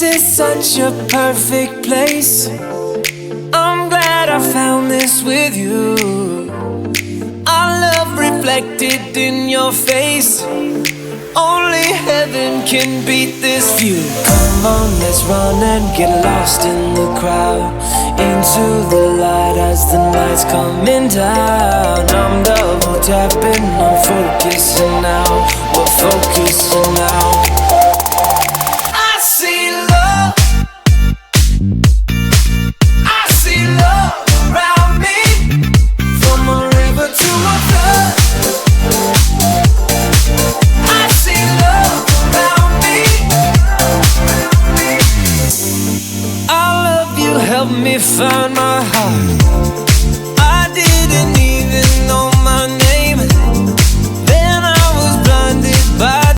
This is such a perfect place. I'm glad I found this with you. Our love reflected in your face. Only heaven can beat this view. Come on, let's run and get lost in the crowd. Into the light as the night's coming down. I'm double tapping, I'm focusing now. We're focusing now. I see love. I see love around me. From a river to a flood. I see love around me. I love you, help me find my heart.